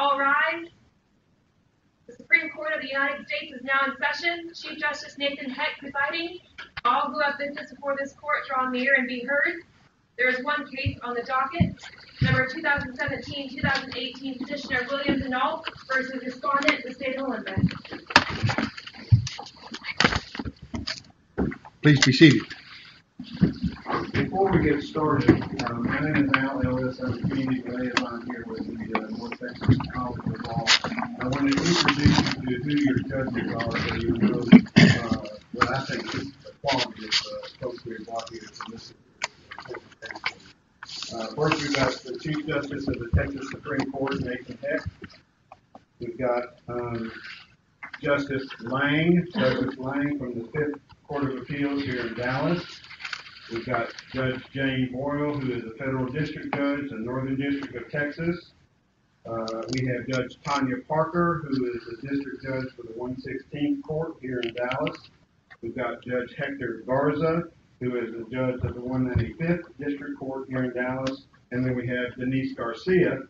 All rise. The Supreme Court of the United States is now in session. Chief Justice Nathan Heck presiding. All who have business before this court draw near and be heard. There is one case on the docket, number 2017-2018, Petitioner William Denault versus Respondent, the State of Olympus. Please be seated. Before we get started, my name is Al Ellis. I'm a community liaison here with the North Texas College of Law. I want to introduce you to who your judges are so you know what I think is the quality of folks who are brought here to listen to this. First, we've got the Chief Justice of the Texas Supreme Court, Nathan Heck. We've got Justice Lang from the Fifth Court of Appeals here in Dallas. We've got Judge Jane Boyle, who is a federal district judge in the Northern District of Texas. We have Judge Tanya Parker, who is a district judge for the 116th Court here in Dallas. We've got Judge Hector Garza, who is a judge of the 195th District Court here in Dallas. And then we have Denise Garcia,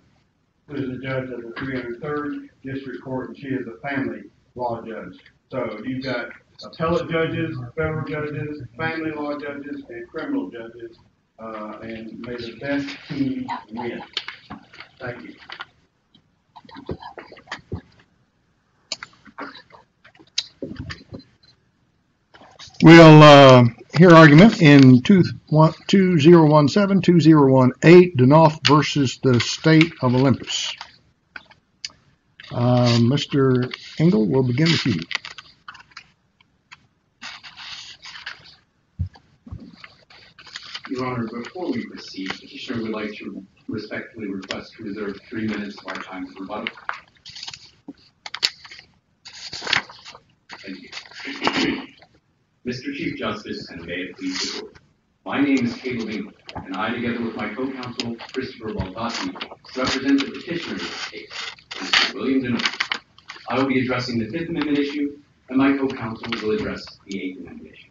who is a judge of the 303rd District Court, and she is a family law judge. So you've got appellate judges, federal judges, family law judges, and criminal judges, and may the best team win. Thank you. We'll hear argument in 2017-2018, Denault versus the State of Olympus. Mr. Engel, we'll begin with you. Your Honor, before we proceed, the petitioner would like to respectfully request to reserve 3 minutes of our time for rebuttal. Thank you. Mr. Chief Justice, and may it please the Court. My name is Caleb Engel, and I, together with my co-counsel, Christopher Baldati, represent the petitioner in this case, Mr. William Denault. I will be addressing the Fifth Amendment issue, and my co-counsel will address the Eighth Amendment issue.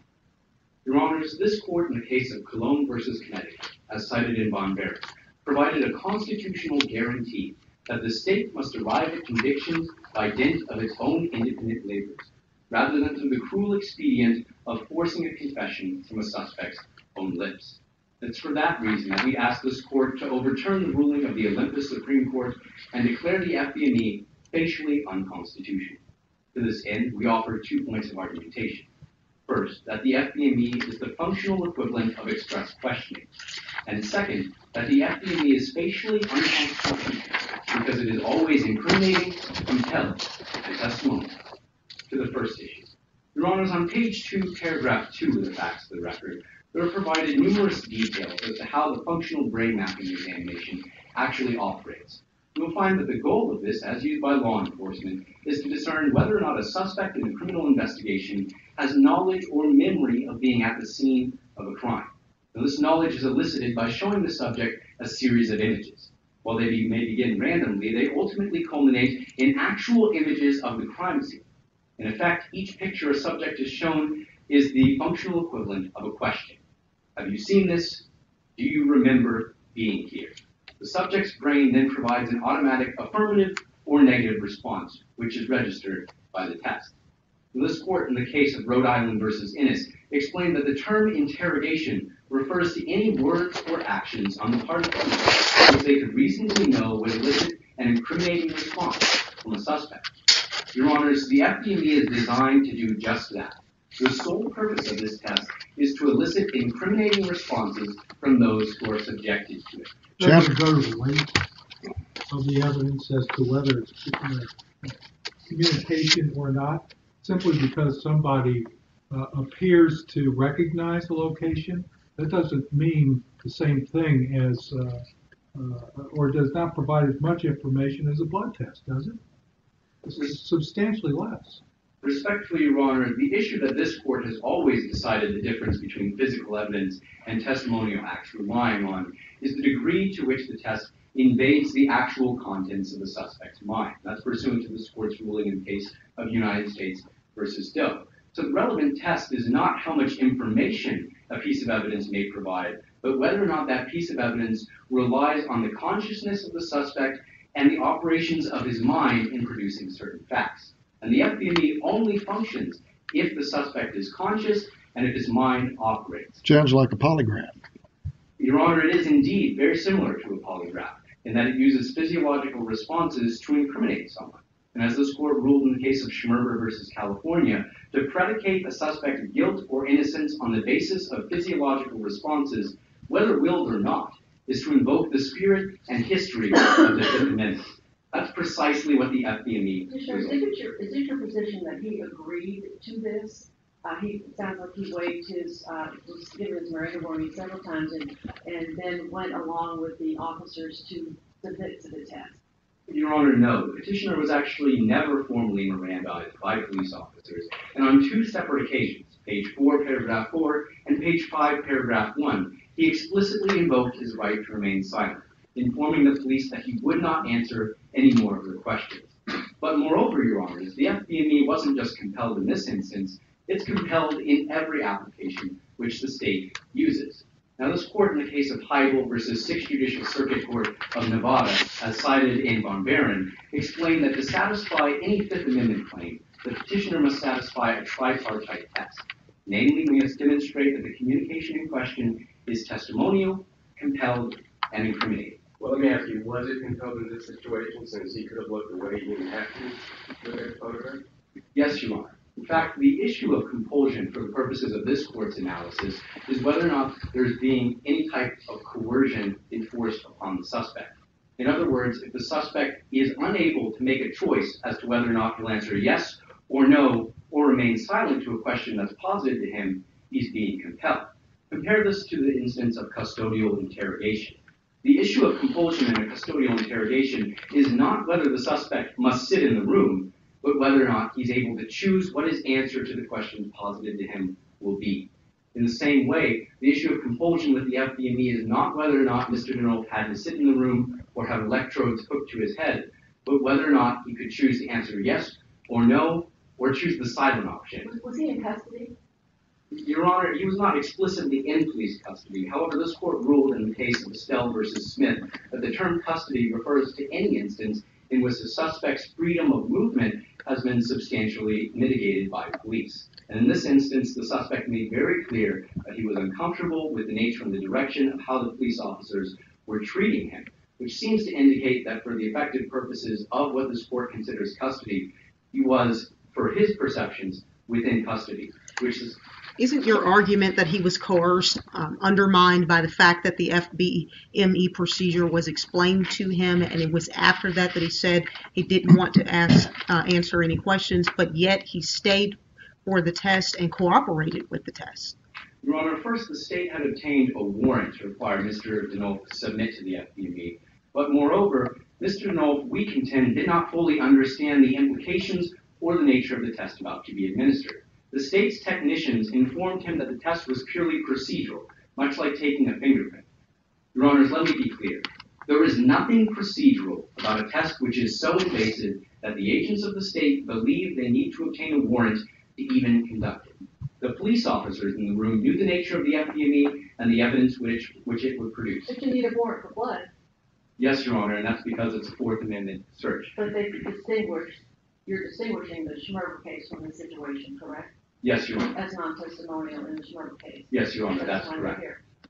Your Honors, this court in the case of Cologne versus Connecticut, as cited in Von Barry, provided a constitutional guarantee that the state must arrive at convictions by dint of its own independent labors, rather than through the cruel expedient of forcing a confession from a suspect's own lips. It's for that reason that we ask this court to overturn the ruling of the Olympus Supreme Court and declare the FDME facially unconstitutional. To this end, we offer 2 points of argumentation. First, that the FDME is the functional equivalent of express questioning. And second, that the FDME is facially unconstitutional because it is always incriminating, compelling, and testimonial. To the first issue. Your Honors, on page 2, paragraph 2 of the facts of the record, there are provided numerous details as to how the functional brain mapping examination actually operates. You will find that the goal of this, as used by law enforcement, is to discern whether or not a suspect in a criminal investigation has knowledge or memory of being at the scene of a crime. Now, this knowledge is elicited by showing the subject a series of images. While they may begin randomly, they ultimately culminate in actual images of the crime scene. In effect, each picture a subject is shown is the functional equivalent of a question. Have you seen this? Do you remember being here? The subject's brain then provides an automatic affirmative or negative response, which is registered by the test. This court, in the case of Rhode Island versus Innis, explained that the term interrogation refers to any words or actions on the part of people which they could reasonably know would elicit an incriminating response from a suspect. Your Honors, the FDME is designed to do just that. The sole purpose of this test is to elicit incriminating responses from those who are subjected to it. Does it go to the length of the evidence as to whether it's communication or not, simply because somebody appears to recognize the location? That doesn't mean the same thing as, or does not provide as much information as a blood test, does it? It's substantially less. Respectfully, Your Honor, the issue that this court has always decided the difference between physical evidence and testimonial acts relying on is the degree to which the test invades the actual contents of the suspect's mind. That's pursuant to this court's ruling in the case of United States versus Doe. So the relevant test is not how much information a piece of evidence may provide, but whether or not that piece of evidence relies on the consciousness of the suspect and the operations of his mind in producing certain facts. And the FBME only functions if the suspect is conscious and if his mind operates. Sounds like a polygraph. Your Honor, it is indeed very similar to a polygraph in that it uses physiological responses to incriminate someone. And as this court ruled in the case of Schmerber versus California, to predicate a suspect's guilt or innocence on the basis of physiological responses, whether willed or not, is to invoke the spirit and history of the Fifth Amendment. That's precisely what the FBME Is it your position that he agreed to this? It sounds like he waived was given his Miranda warning several times and then went along with the officers to submit to the test. Your Honor, no. The petitioner was actually never formally Mirandized by police officers. And on two separate occasions, page 4, paragraph 4, and page 5, paragraph 1, he explicitly invoked his right to remain silent, informing the police that he would not answer any more of their questions. But moreover, Your Honors, the FBME wasn't just compelled in this instance, it's compelled in every application which the state uses. Now, this court in the case of Heibel versus 6th Judicial Circuit Court of Nevada, as cited in Von Baron, explained that to satisfy any Fifth Amendment claim, the petitioner must satisfy a tripartite test. Namely, we must demonstrate that the communication in question is testimonial, compelled, and incriminating. Well, let me ask you, was it compelled in this situation since he could have looked away, he didn't have to look at the photograph? Yes, Your Honor. In fact, the issue of compulsion for the purposes of this court's analysis is whether or not there's being any type of coercion enforced upon the suspect. In other words, if the suspect is unable to make a choice as to whether or not he'll answer yes or no or remain silent to a question that's posited to him, he's being compelled. Compare this to the instance of custodial interrogation. The issue of compulsion in a custodial interrogation is not whether the suspect must sit in the room, but whether or not he's able to choose what his answer to the question posited to him will be. In the same way, the issue of compulsion with the FBME is not whether or not Mr. Deneau had to sit in the room or have electrodes hooked to his head, but whether or not he could choose to answer yes or no, or choose the silent option. Was he in custody? Your Honor, he was not explicitly in police custody. However, this court ruled in the case of Estelle versus Smith that the term custody refers to any instance in which the suspect's freedom of movement has been substantially mitigated by police. And in this instance, the suspect made very clear that he was uncomfortable with the nature and the direction of how the police officers were treating him, which seems to indicate that for the effective purposes of what this court considers custody, he was, for his perceptions, within custody, which is... Isn't your argument that he was coerced undermined by the fact that the FBME procedure was explained to him, and it was after that that he said he didn't want to answer any questions, but yet he stayed for the test and cooperated with the test? Your Honor, first, the state had obtained a warrant to require Mr. Deneau to submit to the FBME. But moreover, Mr. Deneau, we contend, did not fully understand the implications or the nature of the test about to be administered. The state's technicians informed him that the test was purely procedural, much like taking a fingerprint. Your Honors, let me be clear. There is nothing procedural about a test which is so invasive that the agents of the state believe they need to obtain a warrant to even conduct it. The police officers in the room knew the nature of the FBME and the evidence which it would produce. But you need a warrant for blood. Yes, Your Honor, and that's because it's a Fourth Amendment search. But you're distinguishing the Schmerber case from the situation, correct? Yes, Your Honor. As non-testimonial in the Schmerber case. Yes, Your Honor, that's correct.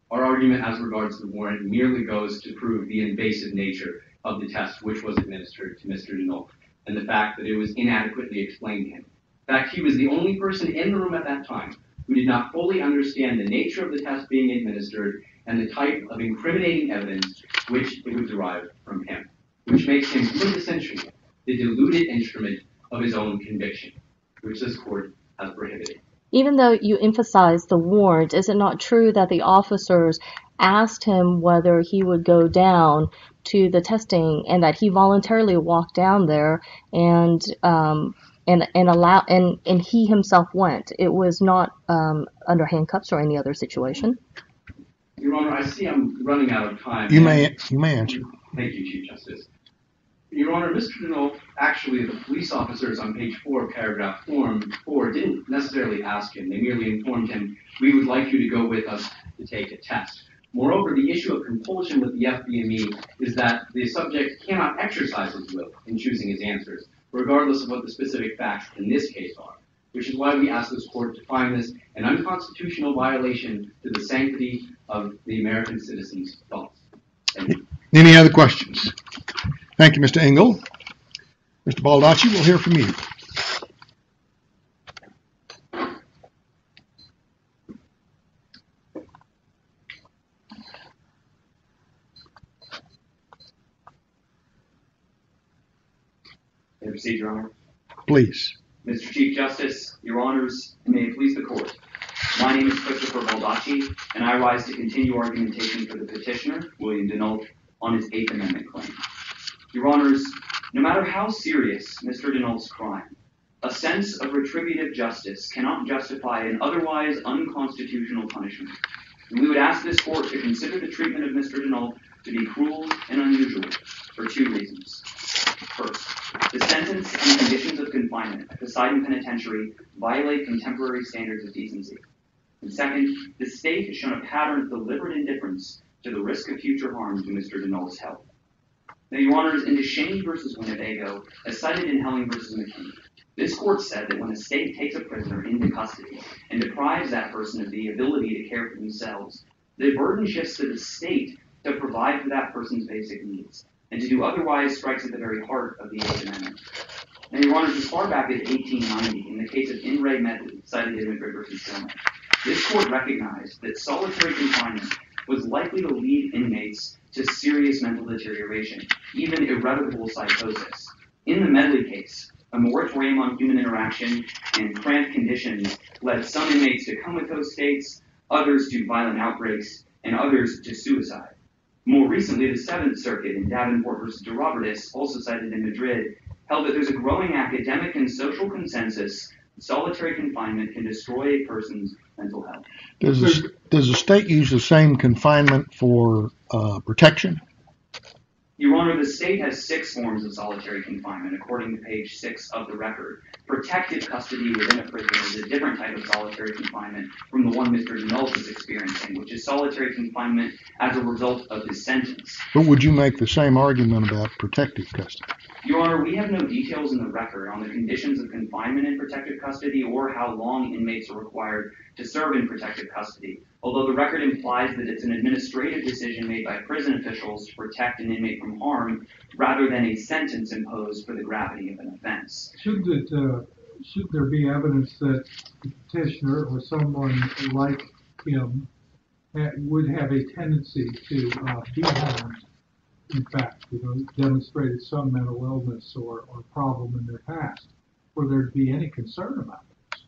Our argument as regards to the warrant merely goes to prove the invasive nature of the test which was administered to Mr. Deneau and the fact that it was inadequately explained to him. In fact, he was the only person in the room at that time who did not fully understand the nature of the test being administered and the type of incriminating evidence which it would derive from him, which makes him quintessentially the diluted instrument of his own conviction, which this court has prohibited. Even though you emphasize the warrant, is it not true that the officers asked him whether he would go down to the testing and that he voluntarily walked down there and he himself went? It was not under handcuffs or any other situation? Your Honor, I see I'm running out of time. You may answer. Thank you, Chief Justice. Your Honor, Mr. Deneau, actually, the police officers on page 4, paragraph 4, didn't necessarily ask him. They merely informed him, we would like you to go with us to take a test. Moreover, the issue of compulsion with the FBME is that the subject cannot exercise his will in choosing his answers, regardless of what the specific facts in this case are, which is why we ask this court to find this an unconstitutional violation to the sanctity of the American citizen's thoughts. Thank you. Any other questions? Thank you, Mr. Engel. Mr. Baldacci, we'll hear from you. May I proceed, Your Honor? Please. Mr. Chief Justice, Your Honors, and may it please the Court. My name is Christopher Baldacci, and I rise to continue argumentation for the petitioner, William Denault, on his Eighth Amendment claim. Your Honors, no matter how serious Mr. Denault's crime, a sense of retributive justice cannot justify an otherwise unconstitutional punishment. And we would ask this Court to consider the treatment of Mr. Denault to be cruel and unusual for two reasons. First, the sentence and conditions of confinement at Poseidon Penitentiary violate contemporary standards of decency. And second, the state has shown a pattern of deliberate indifference to the risk of future harm to Mr. Denault's health. Now, Your Honors, in DeShaney v. Winnebago, as cited in Helling v. McKinney, this court said that when a state takes a prisoner into custody and deprives that person of the ability to care for themselves, the burden shifts to the state to provide for that person's basic needs, and to do otherwise strikes at the very heart of the Eighth Amendment. Now, Your Honors, as far back as 1890, in the case of In re Medley, cited in Madrid v. Stillman, this court recognized that solitary confinement was likely to lead inmates to serious mental deterioration, even irrevocable psychosis. In the Medley case, a moratorium on human interaction and cramped conditions led some inmates to comatose states, others to violent outbreaks, and others to suicide. More recently, the Seventh Circuit in Davenport v. de Robertis, also cited in Madrid, held that there's a growing academic and social consensus that solitary confinement can destroy a person's mental health. Does the state use the same confinement for protection? Your Honor, the state has 6 forms of solitary confinement, according to page 6 of the record. Protective custody within a prison is a different type of solitary confinement from the one Mr. Denault is experiencing, which is solitary confinement as a result of his sentence. But would you make the same argument about protective custody? Your Honor, we have no details in the record on the conditions of confinement in protective custody or how long inmates are required to serve in protective custody, although the record implies that it's an administrative decision made by prison officials to protect an inmate from harm rather than a sentence imposed for the gravity of an offense. Should there be evidence that the petitioner or someone like him would have a tendency to be harmed? In fact, demonstrated some mental illness or problem in their past, for there to be any concern about this?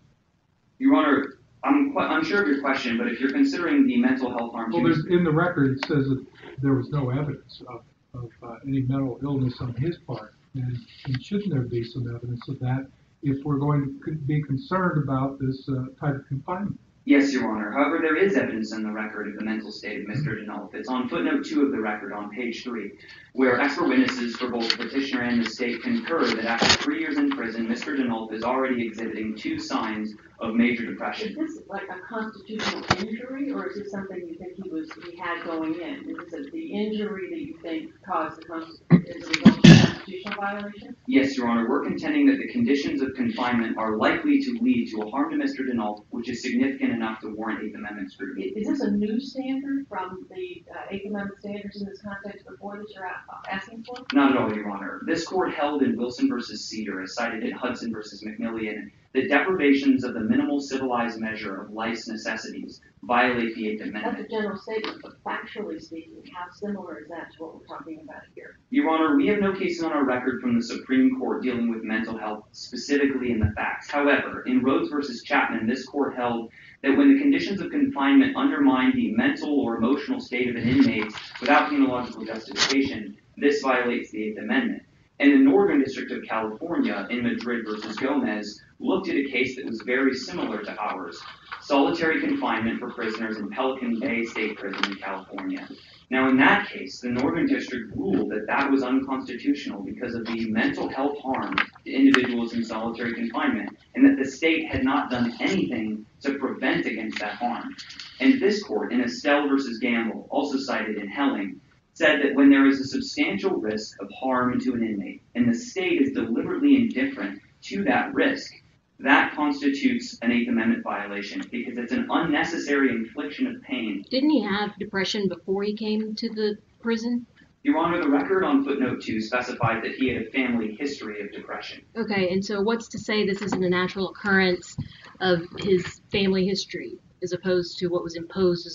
Your Honor, I'm quite unsure of your question, but if you're considering the mental health harm... Well, in the record it says that there was no evidence of any mental illness on his part, and shouldn't there be some evidence of that if we're going to be concerned about this type of confinement? Yes, Your Honor. However, there is evidence in the record of the mental state of Mr. Denault. It's on footnote 2 of the record on page 3, where expert witnesses for both the petitioner and the state concur that after 3 years in prison, Mr. Denault is already exhibiting 2 signs of major depression. Is this like a constitutional injury, or is this something you think he had going in? Is this the injury that you think caused as a result of a constitutional violation? Yes, Your Honor. We're contending that the conditions of confinement are likely to lead to a harm to Mr. Denault, which is significant enough to warrant Eighth Amendment scrutiny. Is this a new standard from the Eighth Amendment standards in this context before that you're asking for? Not at all, Your Honor. This court held in Wilson v. Cedar, as cited in Hudson v. McMillian, that deprivations of the minimal civilized measure of life's necessities violate the Eighth Amendment. That's a general statement, but factually speaking, how similar is that to what we're talking about here? Your Honor, we have no cases on our record from the Supreme Court dealing with mental health specifically in the facts. However, in Rhodes v. Chapman, this court held that when the conditions of confinement undermine the mental or emotional state of an inmate without penological justification, this violates the Eighth Amendment. And the Northern District of California in Madrid versus Gomez looked at a case that was very similar to ours, solitary confinement for prisoners in Pelican Bay State Prison in California. Now, in that case, the Northern District ruled that that was unconstitutional because of the mental health harm to individuals in solitary confinement, and that the state had not done anything to prevent against that harm. And this court, in Estelle versus Gamble, also cited in Helling, said that when there is a substantial risk of harm to an inmate, and the state is deliberately indifferent to that risk, that constitutes an Eighth Amendment violation because it's an unnecessary infliction of pain. Didn't he have depression before he came to the prison? Your Honor, the record on footnote 2 specified that he had a family history of depression. Okay, and so what's to say this isn't a natural occurrence of his family history as opposed to what was imposed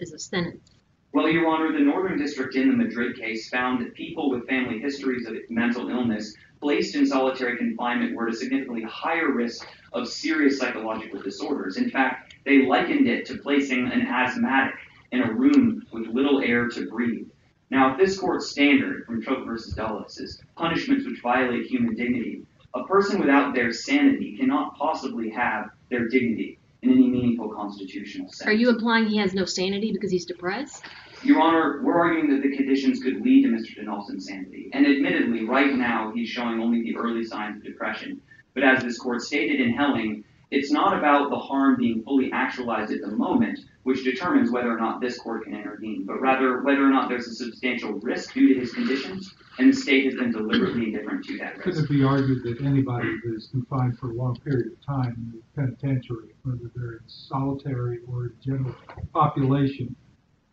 as a sentence? Well, Your Honor, the Northern District in the Madrid case found that people with family histories of mental illness placed in solitary confinement were at a significantly higher risk of serious psychological disorders. In fact, they likened it to placing an asthmatic in a room with little air to breathe. Now, if this court's standard from Troke versus Dulles is punishments which violate human dignity, a person without their sanity cannot possibly have their dignity in any meaningful constitutional sense. Are you implying he has no sanity because he's depressed? Your Honor, we're arguing that the conditions could lead to Mr. Denault's insanity. And admittedly, right now, he's showing only the early signs of depression. But as this court stated in Helling, it's not about the harm being fully actualized at the moment, which determines whether or not this court can intervene, but rather whether or not there's a substantial risk due to his conditions, and the state has been deliberately indifferent to that risk. Could it be argued that anybody that is confined for a long period of time in the penitentiary, whether they're in solitary or in general population,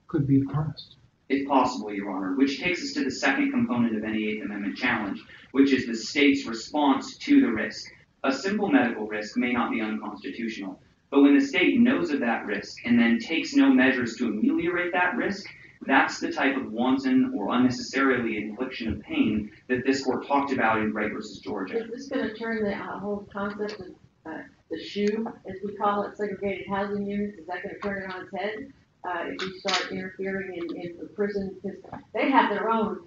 could be depressed? It's possible, Your Honor, which takes us to the second component of any Eighth Amendment challenge, which is the state's response to the risk. A simple medical risk may not be unconstitutional, but when the state knows of that risk and then takes no measures to ameliorate that risk, that's the type of wanton or unnecessarily infliction of pain that this court talked about in Gray versus Georgia. Is this going to turn the whole concept of the SHU, as we call it, segregated housing units, is that going to turn it on its head? If you start interfering in the prison, because they have their own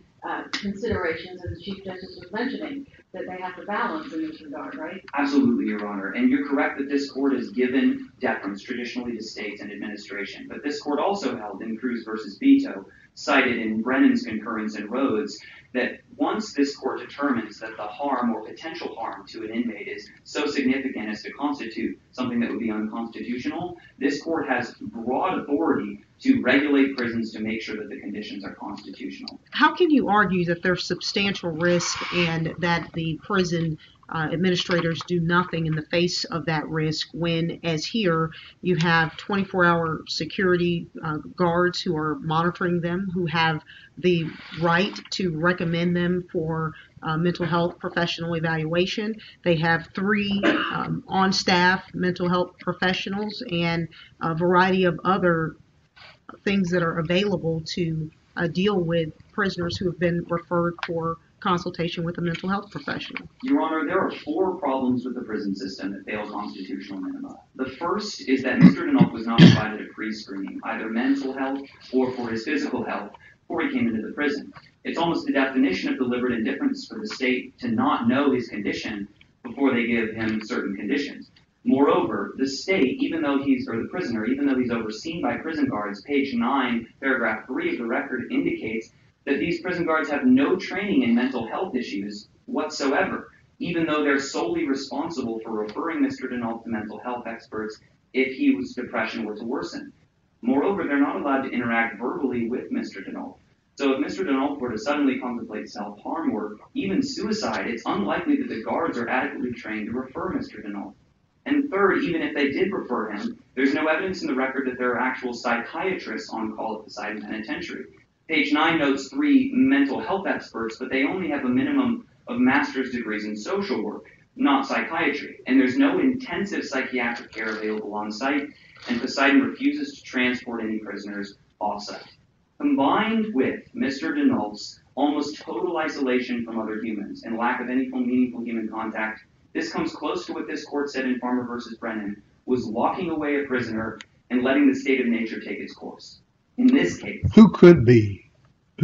considerations, as the Chief Justice was mentioning, that they have to balance in this regard, right? Absolutely, Your Honor. And you're correct that this court has given deference traditionally to states and administration. But this court also held in Cruz versus Beto, cited in Brennan's concurrence in Rhodes, that once this court determines that the harm or potential harm to an inmate is so significant as to constitute something that would be unconstitutional, this court has broad authority to regulate prisons to make sure that the conditions are constitutional. How can you argue that there's substantial risk and that the prison administrators do nothing in the face of that risk when, as here, you have 24-hour security guards who are monitoring them, who have the right to recommend them for mental health professional evaluation. They have 3 on-staff mental health professionals and a variety of other things that are available to deal with prisoners who have been referred for consultation with a mental health professional. Your Honor, there are 4 problems with the prison system that fail constitutional minima. The first is that Mr. Denault was not provided a pre-screening, either mental health or for his physical health, before he came into the prison. It's almost the definition of deliberate indifference for the state to not know his condition before they give him certain conditions. Moreover, the state, the prisoner, even though he's overseen by prison guards, page 9, paragraph 3 of the record indicates that these prison guards have no training in mental health issues whatsoever, even though they're solely responsible for referring Mr. Denault to mental health experts if his depression were to worsen. Moreover, they're not allowed to interact verbally with Mr. Denault. So if Mr. Denault were to suddenly contemplate self-harm or even suicide, it's unlikely that the guards are adequately trained to refer Mr. Denault. And third, even if they did refer him, there's no evidence in the record that there are actual psychiatrists on call at the Poseidon Penitentiary. Page 9 notes 3 mental health experts, but they only have a minimum of master's degrees in social work, not psychiatry. And there's no intensive psychiatric care available on site, and Poseidon refuses to transport any prisoners off-site. Combined with Mr. Denault's almost total isolation from other humans and lack of any meaningful human contact, this comes close to what this court said in Farmer versus Brennan, was locking away a prisoner and letting the state of nature take its course. In this case, who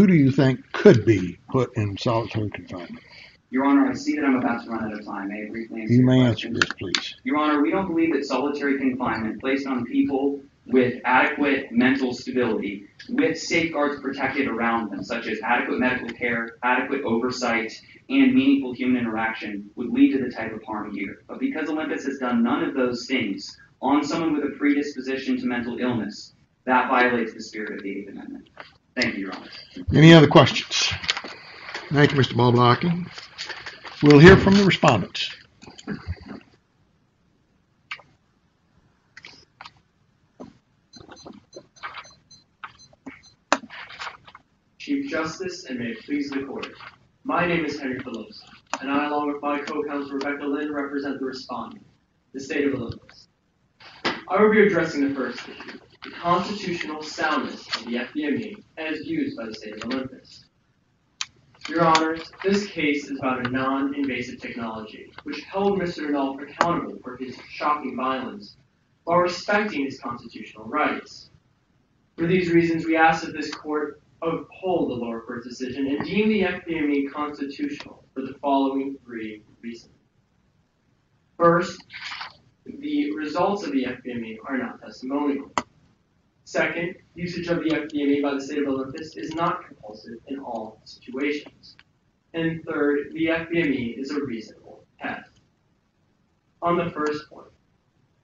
do you think could be put in solitary confinement? Your Honor, I see that I'm about to run out of time. May I briefly answer You your may question? answer this, please. Your Honor, we don't believe that solitary confinement placed on people with adequate mental stability, with safeguards protected around them, such as adequate medical care, adequate oversight, and meaningful human interaction, would lead to the type of harm here. But because Olympus has done none of those things on someone with a predisposition to mental illness, that violates the spirit of the Eighth Amendment. Thank you, Your Honor. Any other questions? Thank you, Mr. Baldacci. We'll hear from the respondents. Chief Justice, and may it please the Court. My name is Henry Phillips, and I, along with my co-counsel Rebecca Lynn, represent the respondent, the state of Olympus. I will be addressing the first issue, the constitutional soundness of the FDME as used by the state of Olympus. Your Honors, this case is about a non-invasive technology which held Mr. Nolf accountable for his shocking violence while respecting his constitutional rights. For these reasons, we ask that this Court uphold the lower court's decision and deem the FDME constitutional for the following three reasons. First, the results of the FDME are not testimonial. Second, usage of the FDME by the state of Olympus is not compulsive in all situations. And third, the FDME is a reasonable test. On the first point,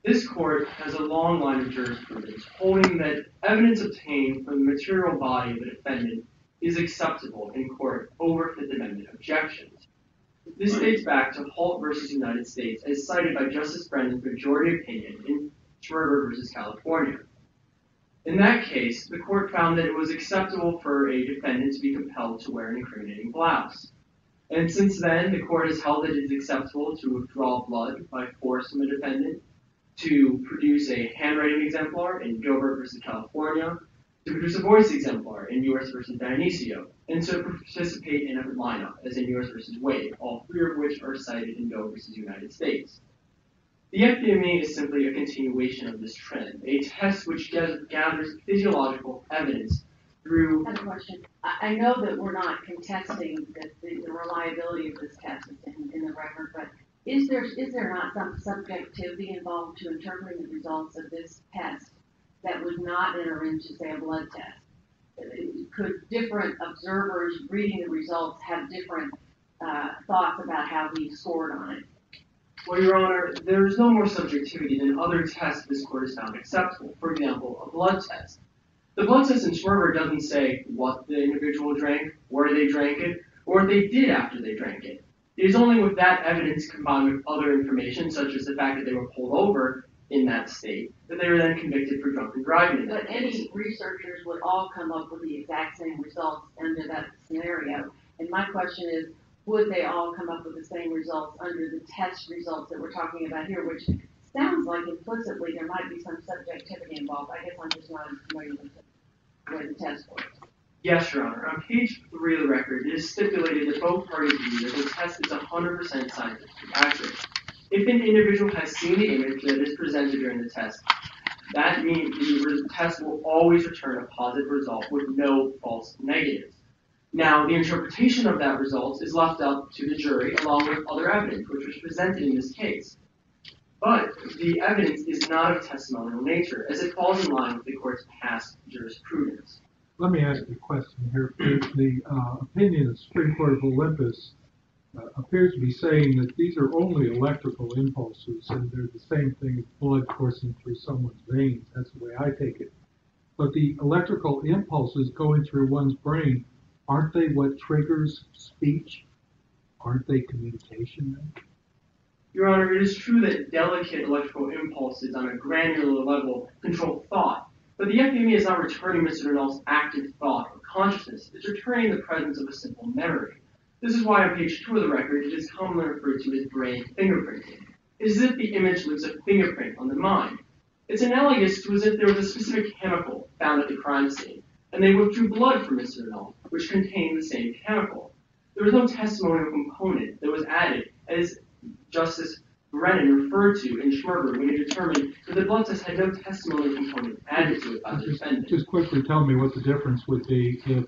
this court has a long line of jurisprudence holding that evidence obtained from the material body of a defendant is acceptable in court over Fifth Amendment objections. This dates back to Holt v. United States as cited by Justice Brennan's majority opinion in Schmerber v. California. In that case, the court found that it was acceptable for a defendant to be compelled to wear an incriminating blouse. And since then, the court has held that it is acceptable to withdraw blood by force from a defendant, to produce a handwriting exemplar in Gilbert v. California, to produce a voice exemplar in U.S. v. Dionisio, and to participate in a lineup, as in U.S. v. Wade, all three of which are cited in Doe v. United States. The FDME is simply a continuation of this trend, a test which gathers physiological evidence through... I have a question. I know that we're not contesting that the reliability of this test is in the record, but is there not some subjectivity involved to interpreting the results of this test that would not enter into, say, a blood test? Could different observers reading the results have different thoughts about how he scored on it? Well, Your Honor, there is no more subjectivity than other tests this court has found acceptable. For example, a blood test. The blood test in Schmerber doesn't say what the individual drank, where they drank it, or what they did after they drank it. It is only with that evidence combined with other information, such as the fact that they were pulled over in that state, that they were then convicted for drunken driving. But any researchers would all come up with the exact same results under that scenario. And my question is, would they all come up with the same results under the test results that we're talking about here, which sounds like implicitly there might be some subjectivity involved. I guess I'm just not as familiar with the way the test works. Yes, Your Honor. On page 3 of the record, it is stipulated that both parties agree that the test is 100% scientifically accurate. If an individual has seen the image that is presented during the test, that means the test will always return a positive result with no false negatives. Now, the interpretation of that result is left up to the jury along with other evidence, which was presented in this case. But the evidence is not of testimonial nature, as it falls in line with the court's past jurisprudence. Let me ask you a question here. The opinion of the Supreme Court of Olympus appears to be saying that these are only electrical impulses, and they're the same thing as blood coursing through someone's veins. That's the way I take it. But the electrical impulses going through one's brain, aren't they what triggers speech? Aren't they communication then? Your Honor, it is true that delicate electrical impulses on a granular level control thought, but the FDME is not returning Mr. Donnell's active thought or consciousness. It's returning the presence of a simple memory. This is why on page 2 of the record, it is commonly referred to as brain fingerprinting. It is as if the image leaves a fingerprint on the mind. It's analogous to as if there was a specific chemical found at the crime scene, and they withdrew blood from Mr. Donnell, which contained the same chemical. There was no testimonial component that was added, as Justice Brennan referred to in Schmerber when he determined that the blood test had no testimonial component added to it by the defendant. Just quickly tell me what the difference would be if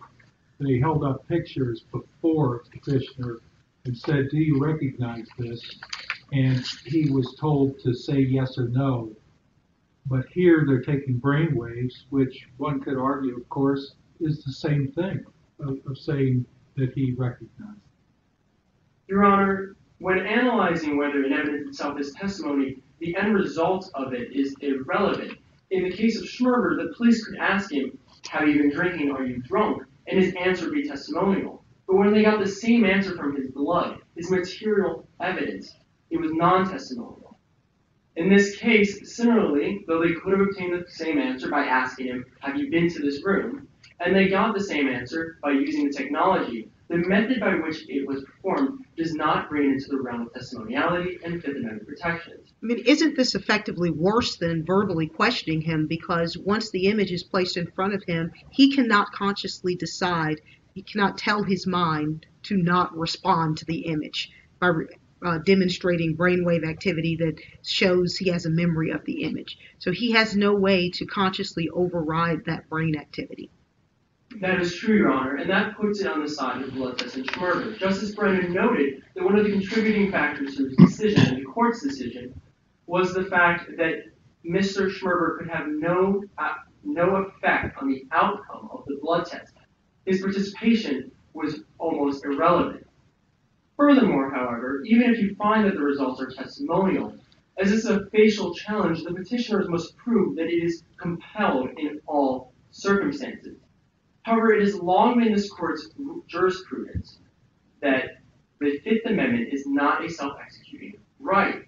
they held up pictures before the petitioner and said, do you recognize this? And he was told to say yes or no. But here they're taking brain waves, which one could argue, of course, is the same thing of saying that he recognized. Your Honor, when analyzing whether an evidence itself is testimony, the end result of it is irrelevant. In the case of Schmerber, the police could ask him, have you been drinking, are you drunk? And his answer would be testimonial. But when they got the same answer from his blood, his material evidence, it was non-testimonial. In this case, similarly, though they could have obtained the same answer by asking him, have you been to this room? And they got the same answer by using the technology, the method by which it was performed does not bring it into the realm of testimoniality and Fifth Amendment protections. I mean, isn't this effectively worse than verbally questioning him? Because once the image is placed in front of him, he cannot consciously decide, he cannot tell his mind to not respond to the image by demonstrating brainwave activity that shows he has a memory of the image. So he has no way to consciously override that brain activity. That is true, Your Honor, and that puts it on the side of blood test and Schmerber. Justice Brennan noted that one of the contributing factors to his decision, the court's decision, was the fact that Mr. Schmerber could have no effect on the outcome of the blood test. His participation was almost irrelevant. Furthermore, however, even if you find that the results are testimonial, as this is a facial challenge, the petitioners must prove that it is compelled in all circumstances. However, it has long been this court's jurisprudence that the Fifth Amendment is not a self-executing right.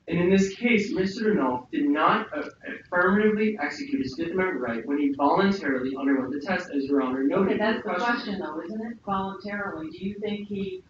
And in this case, Mr. Denault did not affirmatively execute his Fifth Amendment right when he voluntarily underwent the test, as Your Honor noted. Okay, that's the question, though, isn't it? Voluntarily. Do you think he,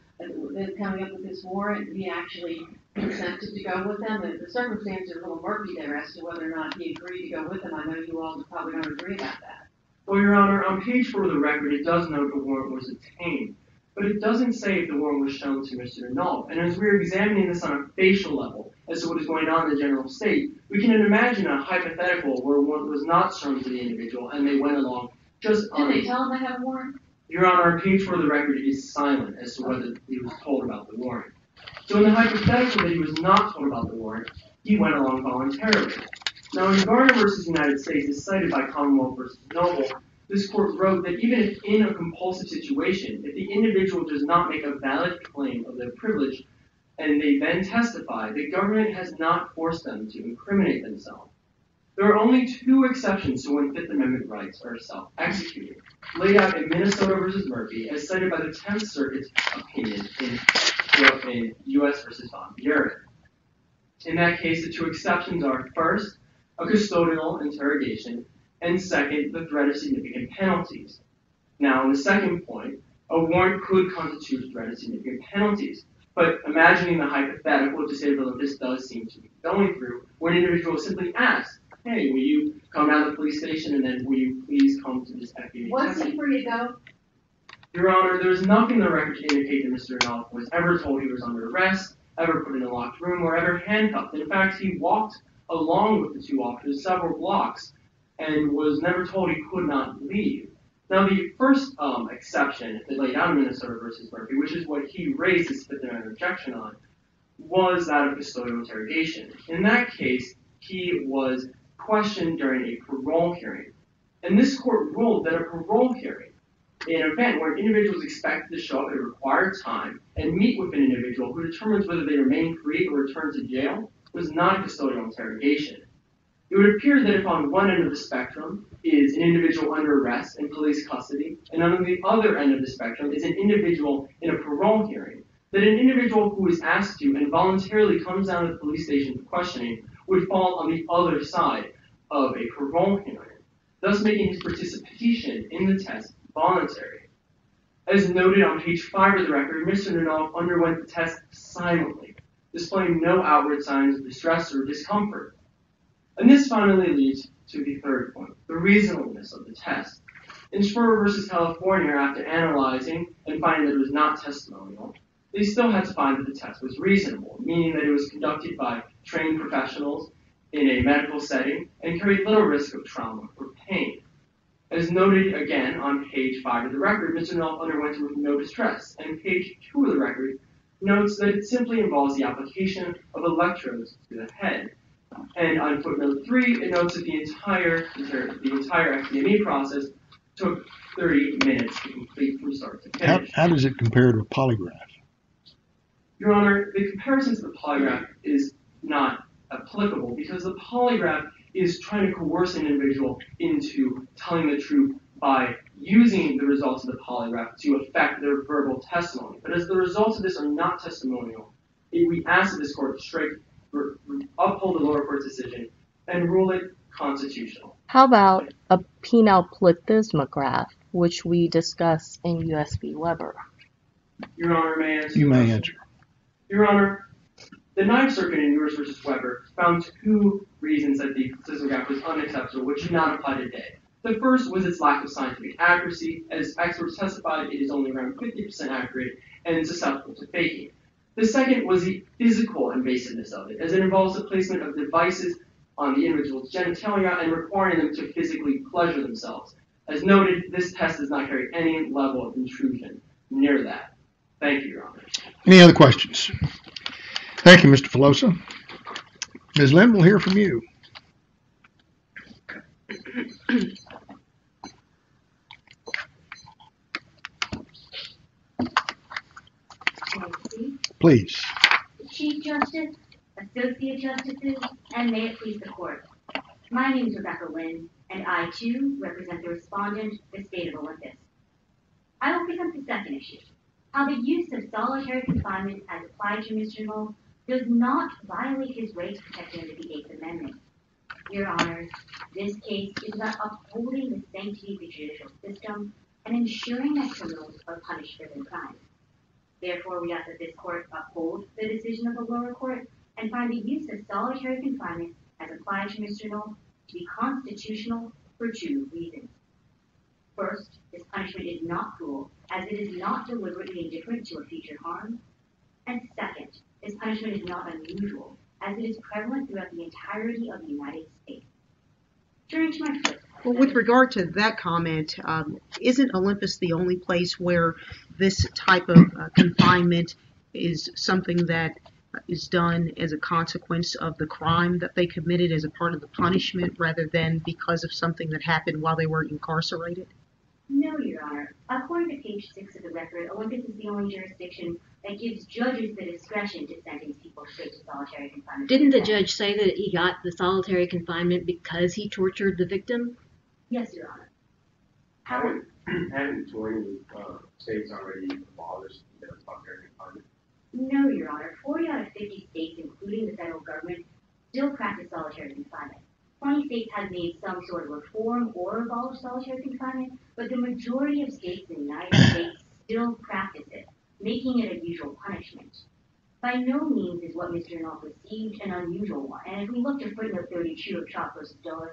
coming up with this warrant, he actually consented to go with them? The circumstances are a little murky there as to whether or not he agreed to go with them. I know you all probably don't agree about that. Well, Your Honor, on page 4 of the record, it does note the warrant was obtained, but it doesn't say if the warrant was shown to Mr. Denault. And as we're examining this on a facial level, as to what is going on in the general state, we can imagine a hypothetical where one was not shown to the individual and they went along just on. Did they tell him they had a warrant? Your Honor, on page 4 of the record, it is silent as to whether he was told about the warrant. So in the hypothetical that he was not told about the warrant, he went along voluntarily. Now, in Garner v. United States, as cited by Commonwealth v. Noble, this court wrote that even if in a compulsive situation, if the individual does not make a valid claim of their privilege and they then testify, the government has not forced them to incriminate themselves. There are only two exceptions to when Fifth Amendment rights are self-executed, laid out in Minnesota v. Murphy, as cited by the 10th Circuit's opinion in U.S. v. Von Buren. In that case, the two exceptions are, first, a custodial interrogation, and second, the threat of significant penalties. Now, on the second point, a warrant could constitute a threat of significant penalties. But imagining the hypothetical, to say that this does seem to be going through, where an individual simply asks, hey, will you come down to the police station and then will you please come to this FBI? Was he free to go? Your Honor, there's nothing in the record to indicate that Mr. Denault was ever told he was under arrest, ever put in a locked room, or ever handcuffed. In fact, he walked along with the two officers several blocks and was never told he could not leave. Now, the first exception that laid out in Minnesota v. Murphy, which is what he raised his Fifth Amendment objection on, was that of custodial interrogation. In that case, he was questioned during a parole hearing. And this court ruled that a parole hearing, an event where an individual is expected to show up at a required time and meet with an individual who determines whether they remain free or return to jail, was not a custodial interrogation. It would appear that if on one end of the spectrum is an individual under arrest in police custody, and on the other end of the spectrum is an individual in a parole hearing, that an individual who is asked to and voluntarily comes down to the police station for questioning would fall on the other side of a parole hearing, thus making his participation in the test voluntary. As noted on page 5 of the record, Mr. Denault underwent the test silently, displaying no outward signs of distress or discomfort. And this finally leads to the third point, the reasonableness of the test. In Schmerber v. California, after analyzing and finding that it was not testimonial, they still had to find that the test was reasonable, meaning that it was conducted by trained professionals in a medical setting and carried little risk of trauma or pain. As noted again on page 5 of the record, Mr. Knopf underwent it with no distress, and page 2 of the record notes that it simply involves the application of electrodes to the head. And on footnote 3, it notes that the entire FDME process took 30 minutes to complete from start to finish. How does it compare to a polygraph? Your Honor, the comparison to the polygraph is not applicable because the polygraph is trying to coerce an individual into telling the truth by using the results of the polygraph to affect their verbal testimony. But as the results of this are not testimonial, we ask that this court uphold the lower court's decision and rule it constitutional. How about a penile plethysmograph, which we discuss in U.S. v. Weber? Your Honor, may I answer? You may answer. Your Honor, the Ninth Circuit in U.S. v. Weber found 2 reasons that the plethysmograph was unacceptable, which should not apply today. The first was its lack of scientific accuracy. As experts testified, it is only around 50% accurate and susceptible to faking. The second was the physical invasiveness of it, as it involves the placement of devices on the individual's genitalia and requiring them to physically pleasure themselves. As noted, this test does not carry any level of intrusion near that. Thank you, Your Honor. Any other questions? Thank you, Mr. Filosa. Ms. Lynn, we'll hear from you. Please. Chief Justice, Associate Justices, and may it please the Court. My name is Rebecca Lynn, and I, too, represent the respondent, the state of Olympus. I will pick up the second issue, how the use of solitary confinement as applied to Mr. Moot does not violate his rights protected under the Eighth Amendment. Your Honors, this case is about upholding the sanctity of the judicial system and ensuring that criminals are punished for their crimes. Therefore, we ask that this Court uphold the decision of the lower court and find the use of solitary confinement as applied to Mr. Moot to be constitutional for 2 reasons. First, this punishment is not cruel, as it is not deliberately indifferent to a future harm. And second, this punishment is not unusual, as it is prevalent throughout the entirety of the United States. Turning to my first. Well, with regard to that comment, isn't Olympus the only place where this type of confinement is something that is done as a consequence of the crime that they committed as a part of the punishment rather than because of something that happened while they were incarcerated? No, Your Honor. According to page 6 of the record, Olympus is the only jurisdiction that gives judges the discretion to sentence people straight to solitary confinement. Didn't the judge say that he got the solitary confinement because he tortured the victim? Yes, Your Honor. Haven't 20 states already abolished solitary confinement? No, Your Honor. 40 out of 50 states, including the federal government, still practice solitary confinement. 20 states have made some sort of reform or abolished solitary confinement, but the majority of states in the United States still practice it, making it a usual punishment. By no means is what Mr. Knopf received an unusual one, and if we look to footnote 32 of Chop v. Dulles,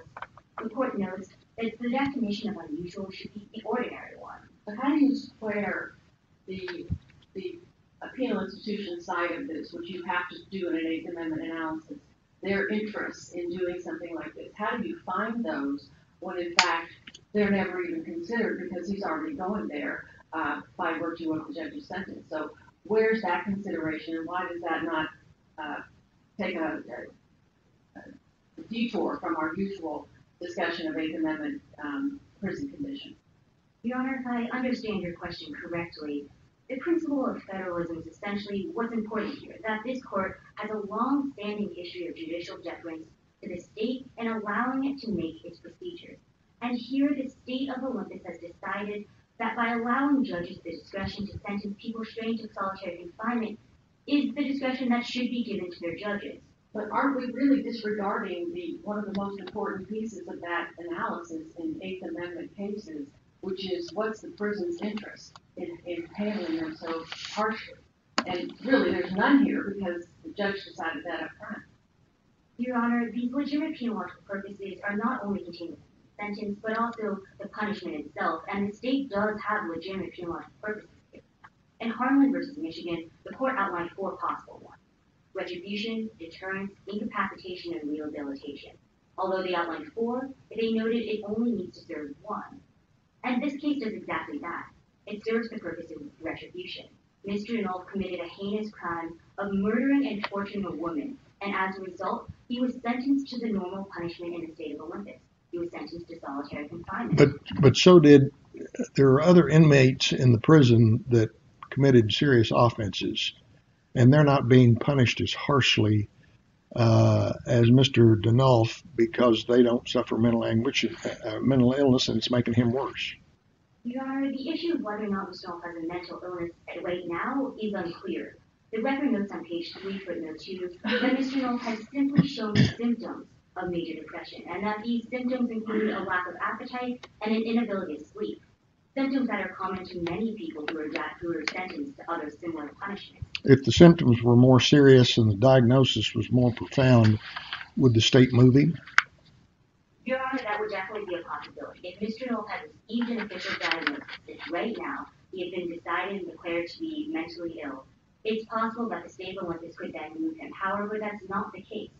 the court notes that the definition of unusual should be the ordinary one. But how do you square the penal institution side of this, which you have to do in an Eighth Amendment analysis, their interest in doing something like this? How do you find those when, in fact, they're never even considered because he's already going there by virtue of the judge's sentence? So where's that consideration, and why does that not take a detour from our usual discussion of Eighth Amendment prison conditions? Your Honor, if I understand your question correctly, the principle of federalism is essentially what's important here, that this court has a long-standing history of judicial deference to the state and allowing it to make its procedures. And here, the state of Olympus has decided that by allowing judges the discretion to sentence people straight to solitary confinement is the discretion that should be given to their judges. But aren't we really disregarding one of the most important pieces of that analysis in Eighth Amendment cases, which is what's the prison's interest in handling them so harshly? And really, there's none here because the judge decided that up front. Your Honor, these legitimate penological purposes are not only contained in the sentence, but also the punishment itself, and the state does have legitimate penological purposes here. In Harlan v. Michigan, the court outlined 4 possible ones: retribution, deterrence, incapacitation, and rehabilitation. Although they outlined 4, they noted it only needs to serve 1. And this case does exactly that. It serves the purpose of retribution. Mr. Denault committed a heinous crime of murdering and torturing a woman, and as a result, he was sentenced to the normal punishment in the state of Olympus. He was sentenced to solitary confinement. But so did, there are other inmates in the prison that committed serious offenses, and they're not being punished as harshly as Mr. Denault because they don't suffer mental anguish, mental illness, and it's making him worse. Your Honor, the issue of whether or not Mr. Denault has a mental illness right now is unclear. The record notes on page 3, footnote 2, that Mr. Denault has simply shown symptoms of major depression, and that these symptoms include a lack of appetite and an inability to sleep. Symptoms that are common to many people who are sentenced to other similar punishments. If the symptoms were more serious and the diagnosis was more profound, would the state move him? Your Honor, that would definitely be a possibility. If Mr. Denault had received an official diagnosis that right now he had been decided and declared to be mentally ill, it's possible that the state of Olympus could then move him. However, that's not the case.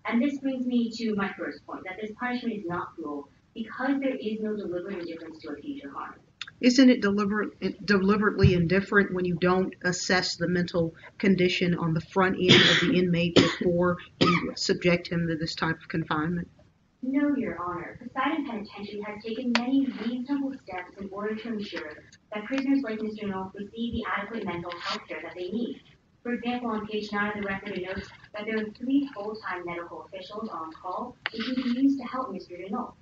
And this brings me to my first point, that this punishment is not cruel because there is no deliberate indifference to a future harm. Isn't it deliberately indifferent when you don't assess the mental condition on the front end of the inmate before you subject him to this type of confinement? No, Your Honor. Poseidon Penitentiary has taken many reasonable steps in order to ensure that prisoners like Mr. Denault receive the adequate mental health care that they need. For example, on page 9 of the record, it notes that there are 3 full-time medical officials on call who can be used to help Mr. Denault.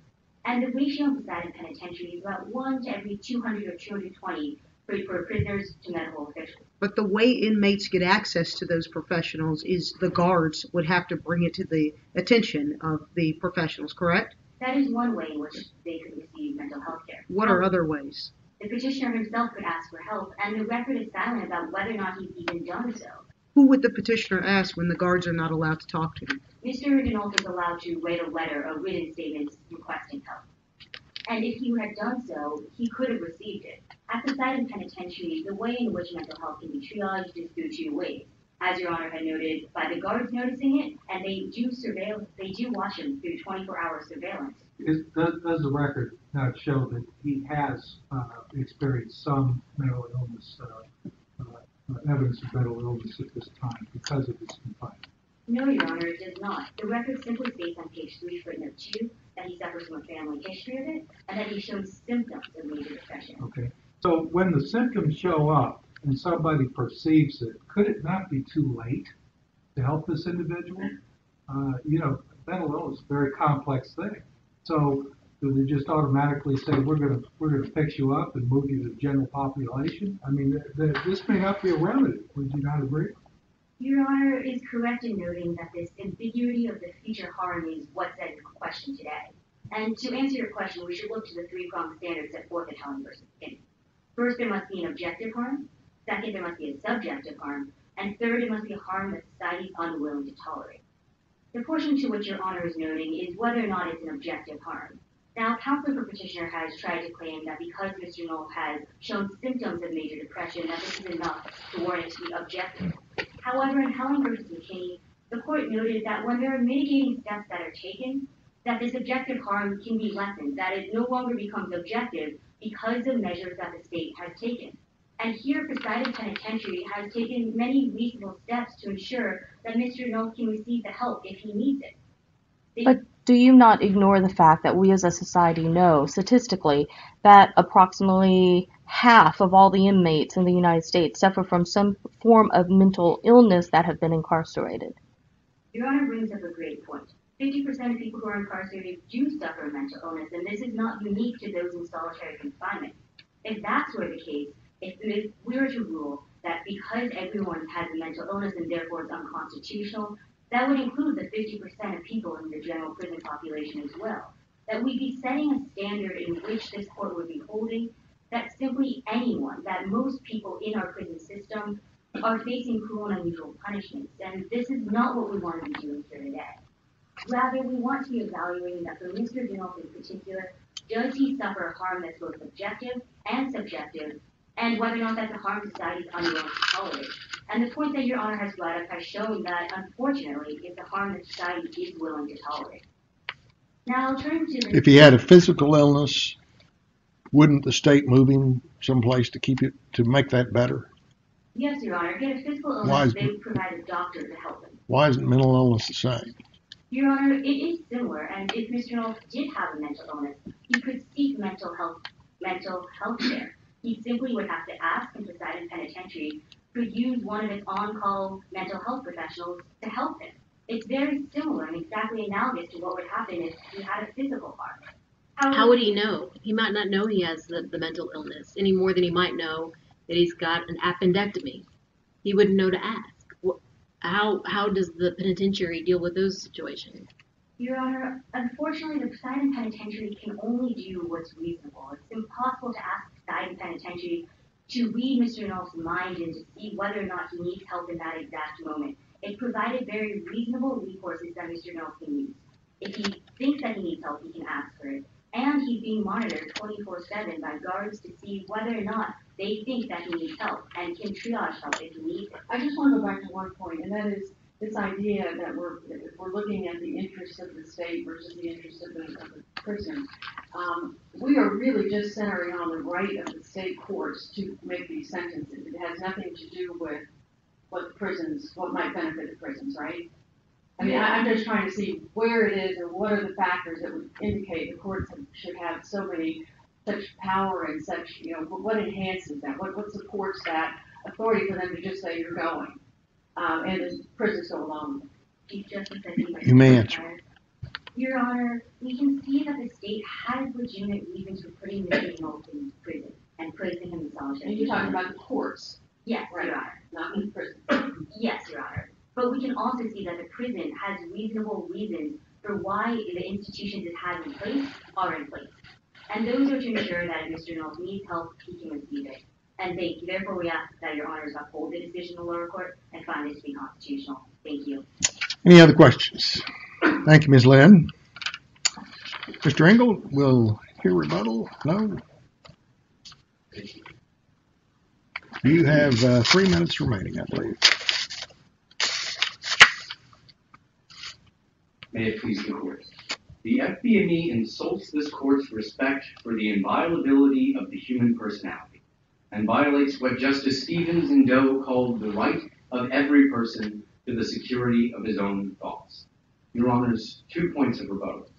And the ratio in Poseidon Penitentiary is about 1 to every 200 or 220 for prisoners to medical officials. But the way inmates get access to those professionals is the guards would have to bring it to the attention of the professionals, correct? That is one way in which they could receive mental health care. What are other ways? The petitioner himself could ask for help, and the record is silent about whether or not he's even done so. Who would the petitioner ask when the guards are not allowed to talk to him? Mr. Denault is allowed to write a letter, a written statement requesting help. And if he had done so, he could have received it. At Poseidon Penitentiary, the way in which mental health can be triaged is through 2 ways. As Your Honor had noted, by the guards noticing it, and they do watch him through 24-hour surveillance. Does the record not show that he has experienced some mental illness, evidence of mental illness at this time because of his confinement? No, Your Honor, it does not. The record simply states on page 3, footnote 2, that he suffers from a family history of it, and that he shows symptoms of major depression. Okay. So when the symptoms show up and somebody perceives it, could it not be too late to help this individual? Mental illness is a very complex thing. So do they just automatically say, we're going to fix you up and move you to the general population? I mean, this may not be a remedy. Would you not agree? Your Honor is correct in noting that this ambiguity of the future harm is what's at question today. And to answer your question, we should look to the 3-pronged standards set forth in Helen v. King. First, there must be an objective harm. Second, there must be a subjective harm. And third, it must be a harm that society is unwilling to tolerate. The portion to which Your Honor is noting is whether or not it's an objective harm. Now, counsel for petitioner has tried to claim that because Mr. Denault has shown symptoms of major depression, that this is enough to warrant it to be objective. However, in Helen v. McKinney, the court noted that when there are mitigating steps that are taken, that this objective harm can be lessened, that it no longer becomes objective because of measures that the state has taken. And here, Poseidon Penitentiary has taken many reasonable steps to ensure that Mr. Denault can receive the help if he needs it. But do you not ignore the fact that we as a society know, statistically, that approximately half of all the inmates in the United States suffer from some form of mental illness that have been incarcerated? Your Honor brings up a great point. 50% of people who are incarcerated do suffer mental illness, and this is not unique to those in solitary confinement. If that's were the case, if we were to rule that because everyone has a mental illness and therefore it's unconstitutional, that would include the 50% of people in the general prison population as well. That we'd be setting a standard in which this court would be holding that simply anyone, that most people in our prison system are facing cruel and unusual punishments, and this is not what we want to be doing here today. Rather, we want to be evaluating that for Mr. Denault in particular, does he suffer harm that's both objective and subjective, and whether or not that's a harm society is unwilling to tolerate. And the point that Your Honor has brought up has shown that, unfortunately, it's a harm that society is willing to tolerate. Now, I'll turn to the... If he had a physical illness, wouldn't the state move him someplace to make that better? Yes, Your Honor. If he had a physical Why illness, is- they would provide a doctor to help him. Why isn't mental illness the same? Your Honor, it is similar, and if Mr. Knowles did have a mental illness, he could seek mental health care. He simply would have to ask, and Poseidon Penitentiary could use one of its on-call mental health professionals to help him. It's very similar and exactly analogous to what would happen if he had a physical harm. How would he know? He might not know he has the mental illness any more than he might know that he's got an appendectomy. He wouldn't know to ask. How does the penitentiary deal with those situations? Your Honor, unfortunately, the Poseidon Penitentiary can only do what's reasonable. It's impossible to ask Poseidon Penitentiary to read Mr. Knowles' mind and to see whether or not he needs help in that exact moment. It provided very reasonable recourses that Mr. Knowles can use. If he thinks that he needs help, he can ask for it. And he's being monitored 24/7 by guards to see whether or not they think that he needs help and can triage help if he needs it. I just want to go back to one point, and that is this idea that we're looking at the interests of the state versus the interests of the prison. We are really just centering on the right of the state courts to make these sentences. It has nothing to do with what might benefit the prisons, right? I mean, I'm just trying to see where it is and what are the factors that would indicate the courts should have such power and such, what enhances that? What supports that authority for them to just say you're going? And the prisons go along with it. Chief Justice, I think You may answer. Your Honor, we can see that the state has legitimate reasons for putting Mr. Knowles in prison and placing him in solitary. And you're talking about the courts? Yes, right. Your Honor. Not the prison. Yes, Your Honor. But we can also see that the prison has reasonable reasons for why the institutions it has in place are in place. And those are to ensure that if Mr. Knowles needs help, he can receive it. And thank you. Therefore, we ask that Your Honors uphold the decision of the lower court and find this to be constitutional. Thank you. Any other questions? Thank you, Ms. Lynn. Mr. Engel, will hear rebuttal? No? You have 3 minutes remaining, I believe. May it please the court. The FBME insults this court's respect for the inviolability of the human personality and violates what Justice Stevens and Doe called the right of every person to the security of his own thoughts. Your Honors, 2 points of rebuttal.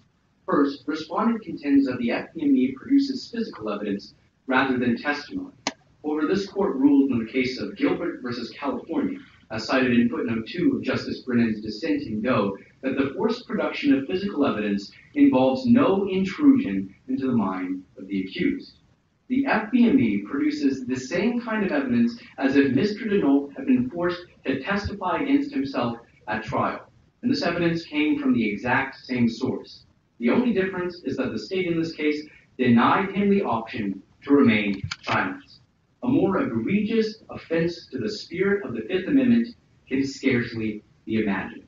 First, respondent contends that the FBME produces physical evidence rather than testimony. However, this court ruled in the case of Gilbert versus California, as cited in footnote 2 of Justice Brennan's dissent in Doe, that the forced production of physical evidence involves no intrusion into the mind of the accused. The FBME produces the same kind of evidence as if Mr. Denault had been forced to testify against himself at trial, and this evidence came from the exact same source. The only difference is that the state in this case denied him the option to remain silent. A more egregious offense to the spirit of the Fifth Amendment can scarcely be imagined.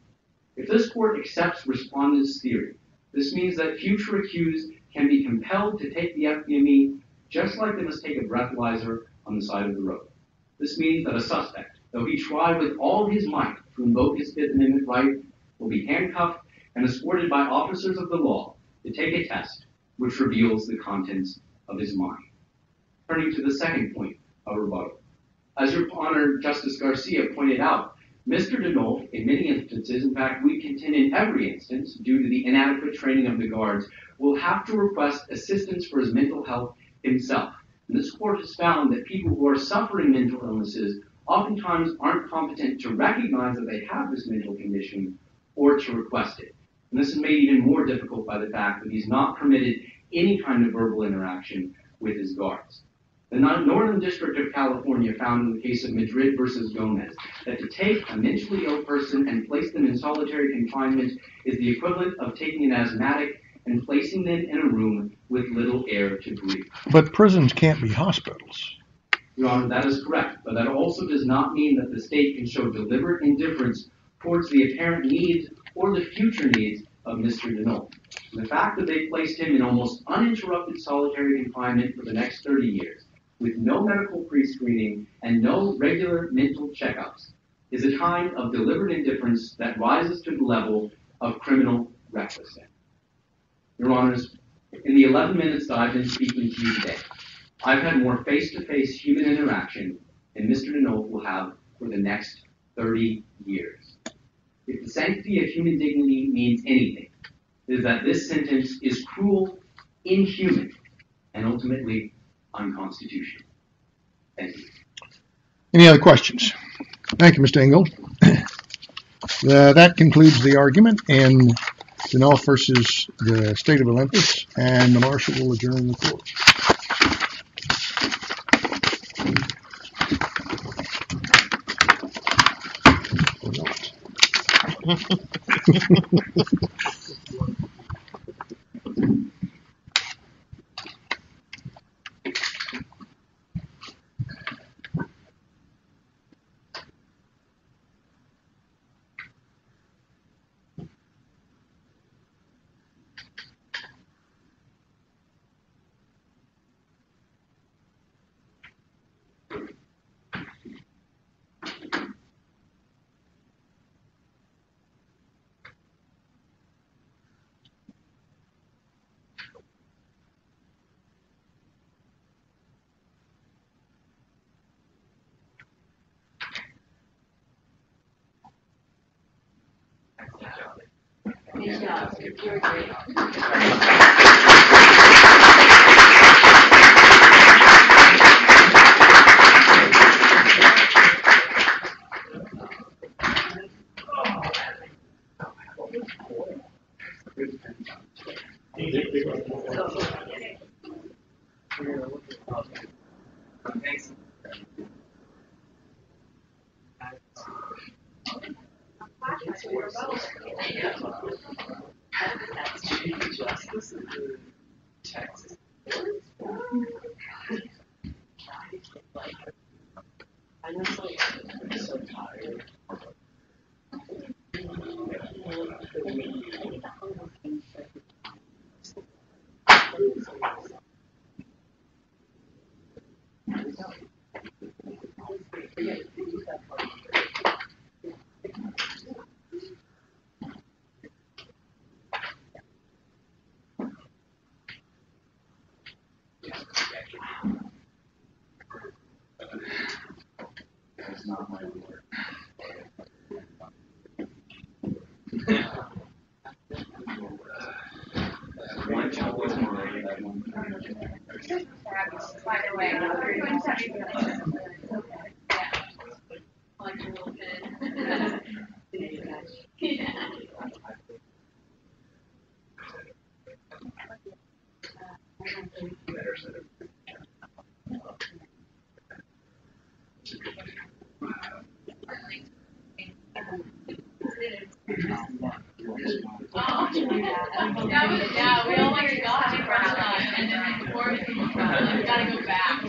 If this court accepts respondent's theory, this means that future accused can be compelled to take the FBME just like they must take a breathalyzer on the side of the road. This means that a suspect, though he tried with all his might to invoke his Fifth Amendment right, will be handcuffed and escorted by officers of the law to take a test which reveals the contents of his mind. Turning to the second point of rebuttal. As Your Honor, Justice Garcia pointed out, Mr. Denault, in many instances, in fact, we contend in every instance, due to the inadequate training of the guards, will have to request assistance for his mental health himself. And this court has found that people who are suffering mental illnesses oftentimes aren't competent to recognize that they have this mental condition or to request it. And this is made even more difficult by the fact that he's not permitted any kind of verbal interaction with his guards. The Northern District of California found in the case of Madrid versus Gomez that to take a mentally ill person and place them in solitary confinement is the equivalent of taking an asthmatic and placing them in a room with little air to breathe. But prisons can't be hospitals. Your Honor, that is correct, but that also does not mean that the state can show deliberate indifference towards the apparent needs or the future needs of Mr. Denault. The fact that they placed him in almost uninterrupted solitary confinement for the next 30 years, with no medical pre-screening and no regular mental checkups, is a kind of deliberate indifference that rises to the level of criminal recklessness. Your Honors, In the 11 minutes that I've been speaking to you today, I've had more face-to-face human interaction than Mr. Denault will have for the next 30 years. If the sanctity of human dignity means anything, it is that this sentence is cruel, inhuman, and ultimately unconstitutional. Thank you. Any other questions? Thank you, Mr. Engel. That concludes the argument in Denault versus the State of Olympus, and the marshal will adjourn the court. Good job. You're great. That's not my word. One job was more ready that one. By the way, yeah, we all like got to restaurant and then before we gotta go back.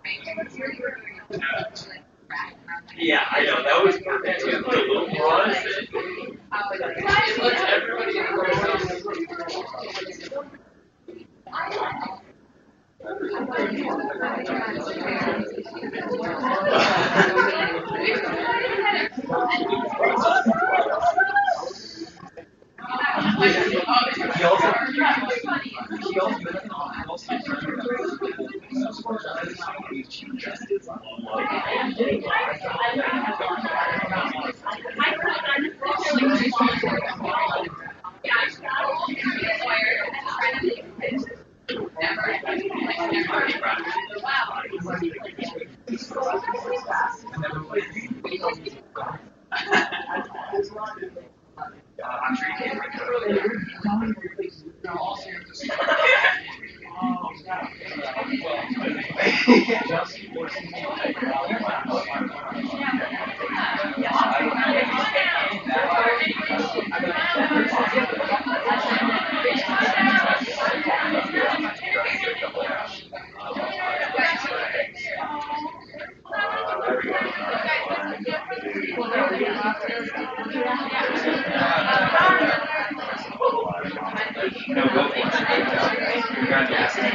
Thank you so Yeah, I know, that was perfect. Just put a little more on it. It lets everybody in the I'm sure you can't break No, go for it. Congratulations.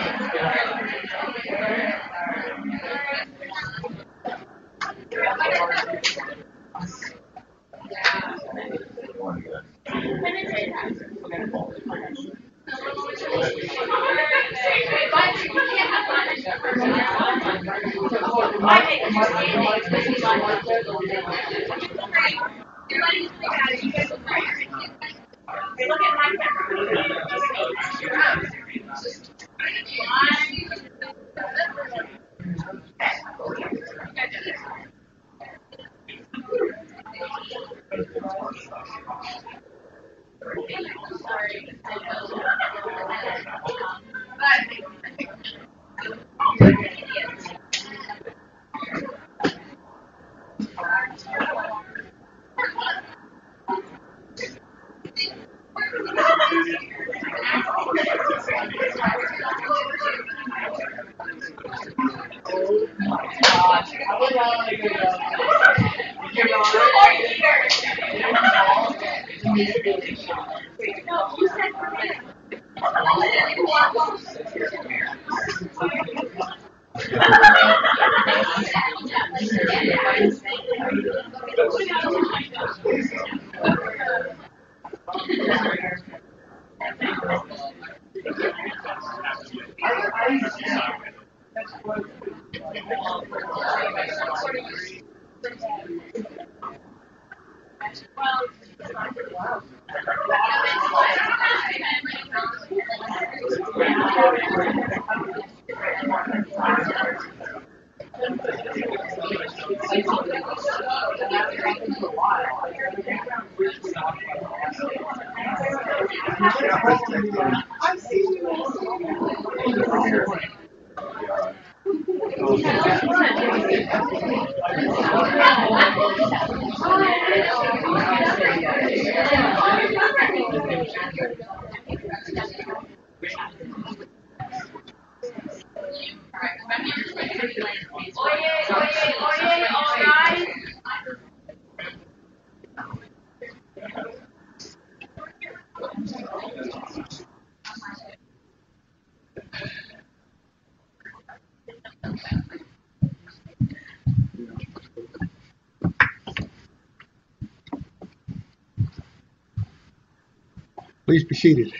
Please be seated.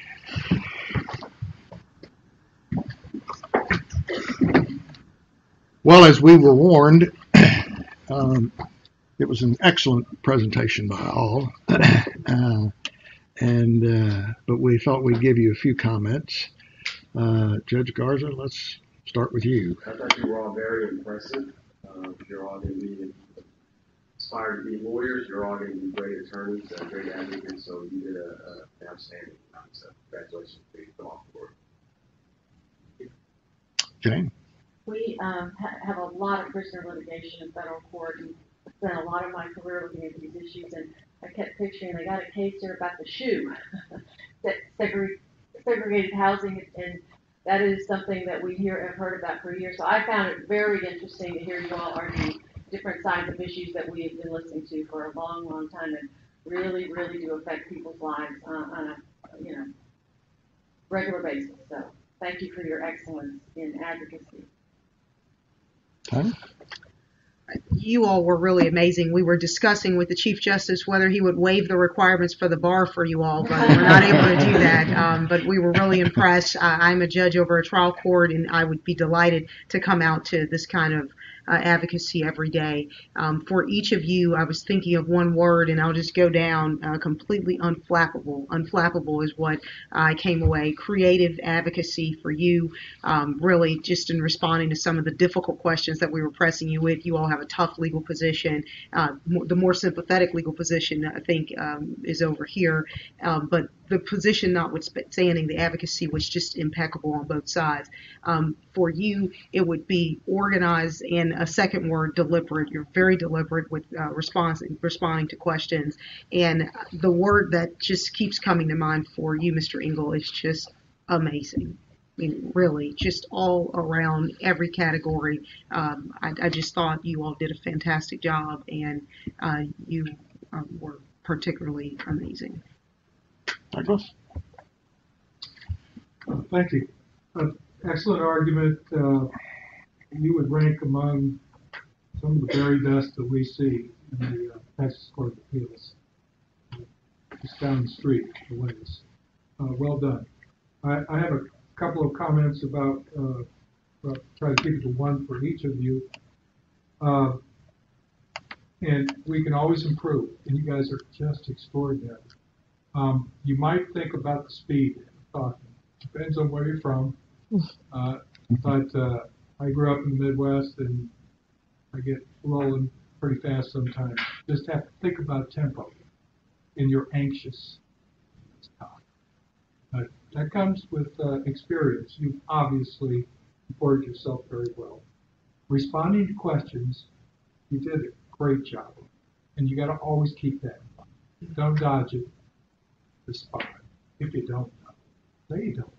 Well, as we were warned, it was an excellent presentation by all, but we thought we'd give you a few comments. Judge Garza, let's start with you. I thought you were all very impressive. You're all going to be inspired to be lawyers. You're all going to be great attorneys, great advocates. So you did an outstanding job. So congratulations to you. Come on board. Jane? We have a lot of prisoner litigation in federal court, and spent a lot of my career looking at these issues, and I kept picturing, they got a case here about the shoe, that segregated housing, and that is something that we have heard about for years. So I found it very interesting to hear you all argue different sides of issues that we have been listening to for a long, long time, and really, really do affect people's lives on a regular basis. So thank you for your excellence in advocacy. Okay. You all were really amazing. We were discussing with the Chief Justice whether he would waive the requirements for the bar for you all, but we're not able to do that. But we were really impressed. I'm a judge over a trial court, and I would be delighted to come out to this kind of advocacy every day. For each of you, I was thinking of one word, and I'll just go down completely unflappable. Unflappable is what I came away. Creative advocacy for you, really just in responding to some of the difficult questions that we were pressing you with. You all have a tough legal position. The more sympathetic legal position, I think, is over here. But the position notwithstanding, the advocacy was just impeccable on both sides. For you, it would be organized, and a second word, deliberate. You're very deliberate with responding to questions. And the word that just keeps coming to mind for you, Mr. Engel, is just amazing. I mean, really, just all around every category. I just thought you all did a fantastic job, and you were particularly amazing. Douglas? Thank you. Excellent argument. You would rank among some of the very best that we see in the Texas Court of Appeals. Just down the street, the ways. Well done. I have a couple of comments about, try to keep it to one for each of you. And we can always improve, and you guys are just extraordinary. You might think about the speed of talking. Depends on where you're from. But I grew up in the Midwest, and I get rolling pretty fast sometimes. Just have to think about tempo, and you're anxious. That comes with experience. You've obviously supported yourself very well. Responding to questions, you did a great job. And you got to always keep that in mind. Don't dodge it. Respond. If you don't know, say you don't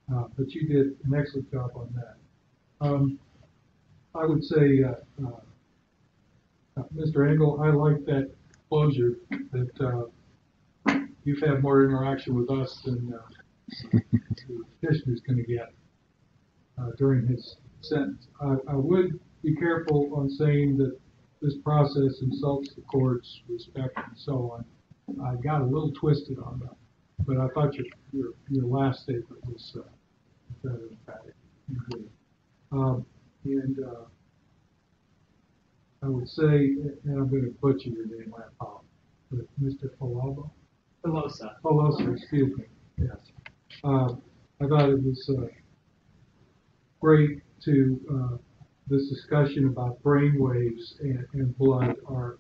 know. But you did an excellent job on that. I would say, Mr. Engel, I like that closure that you've had more interaction with us than the petitioner's going to get during his sentence. I would be careful on saying that this process insults the court's respect and so on. I got a little twisted on that, but I thought your last statement was very emphatic. And I would say, and I'm going to butcher your name, I apologize, but Mr. Pelosa, excuse me. Yes. I thought it was great to this discussion about brain waves and blood are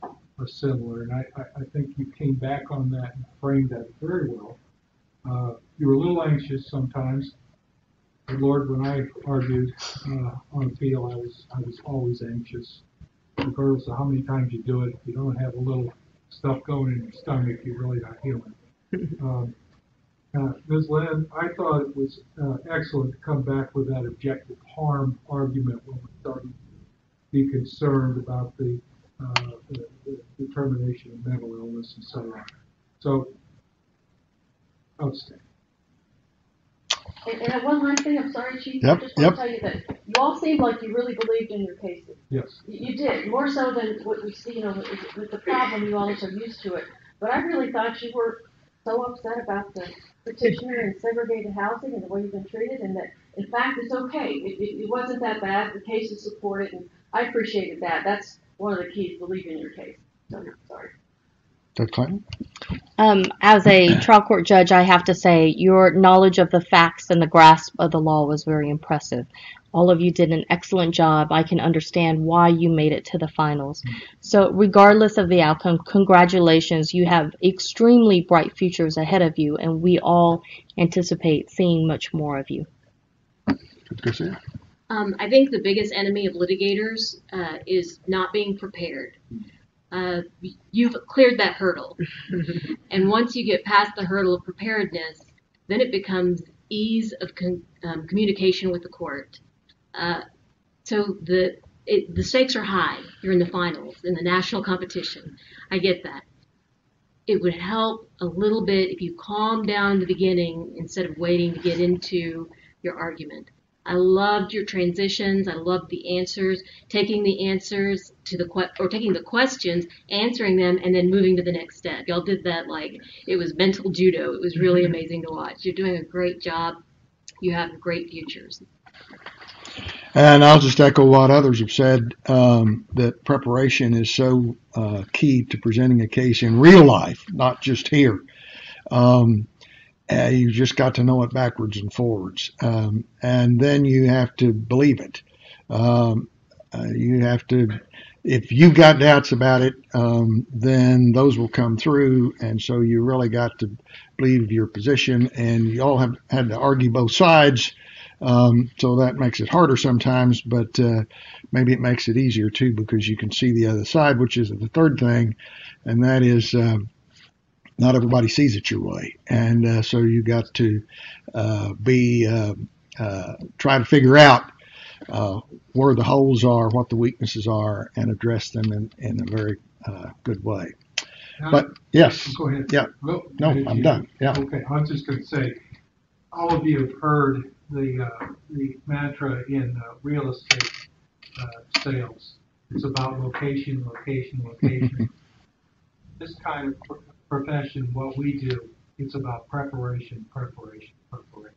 similar, and I think you came back on that and framed that very well. You were a little anxious sometimes. But Lord, when I argued on appeal, I was always anxious. Regardless of how many times you do it, if you don't have a little stuff going in your stomach, you're really not human. Ms. Lynn, I thought it was excellent to come back with that objective harm argument when we started to be concerned about the determination of mental illness and so on. So, outstanding. And one last thing, I'm sorry, Chief. I just want to tell you that you all seemed like you really believed in your cases. Yes. You did, more so than what we see, with the problem. You all are so used to it. But I really thought you were so upset about the petitioner and segregated housing and the way you've been treated, and that, in fact, it's okay. It wasn't that bad. The case is supported, and I appreciated that. That's one of the keys, believe in your case. So, sorry. Judge Clinton? As a trial court judge, I have to say your knowledge of the facts and the grasp of the law was very impressive. All of you did an excellent job. I can understand why you made it to the finals. So regardless of the outcome, congratulations. You have extremely bright futures ahead of you, and we all anticipate seeing much more of you. I think the biggest enemy of litigators is not being prepared. You've cleared that hurdle. And once you get past the hurdle of preparedness, then it becomes ease of communication with the court. So the stakes are high. You're in the finals, in the national competition. I get that. It would help a little bit if you calm down in the beginning instead of waiting to get into your argument. I loved your transitions. I loved the answers, taking the answers to taking the questions, answering them, and then moving to the next step. Y'all did that like it was mental judo. It was really amazing to watch. You're doing a great job. You have great futures. And I'll just echo what others have said, that preparation is so key to presenting a case in real life, not just here. You just got to know it backwards and forwards. And then you have to believe it. You have to, if you've got doubts about it, then those will come through. And so you really got to believe your position, and you all have had to argue both sides. So that makes it harder sometimes, but maybe it makes it easier too, because you can see the other side, which is the third thing, and that is not everybody sees it your way. And so you got to try to figure out where the holes are, what the weaknesses are, and address them in a very good way. But yes. Go ahead. Yeah. Well, no, I'm done. Yeah. Okay. I was just going to say, all of you have heard the mantra in real estate sales. It's about location, location, location. This kind of profession, what we do, it's about preparation, preparation, preparation.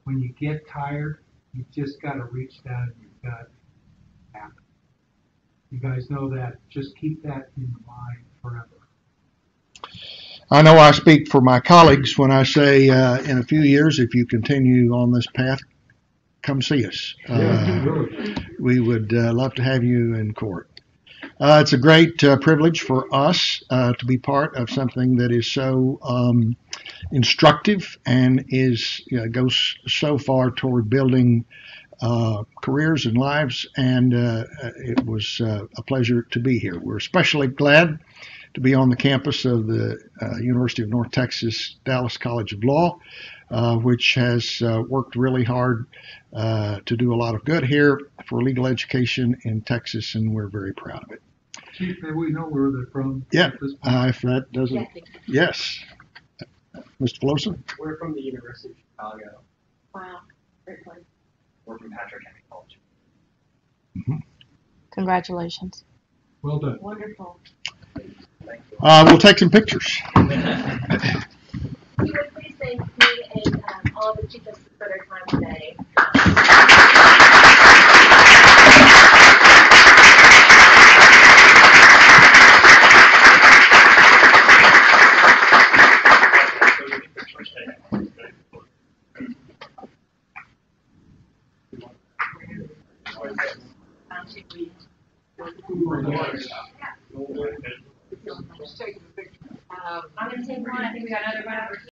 When you get tired, you just got to reach down and you've got to happen. You guys know that. Just keep that in mind forever. I know I speak for my colleagues when I say in a few years, if you continue on this path, come see us. We would love to have you in court. It's a great privilege for us to be part of something that is so instructive and goes so far toward building careers and lives, and it was a pleasure to be here. We're especially glad to be on the campus of the University of North Texas Dallas College of Law, which has worked really hard to do a lot of good here for legal education in Texas, and we're very proud of it. Chief, may we know where they're from? Yeah, if that doesn't. Yes. Mr. Flosen? We're from the University of Chicago. Wow, great place. We're from Patrick Henry College. Mm-hmm. Congratulations. Well done. Wonderful. We'll take some pictures. You would please thank me and all the chief justices for their time today. I'm going to take one. I think we got another one over here.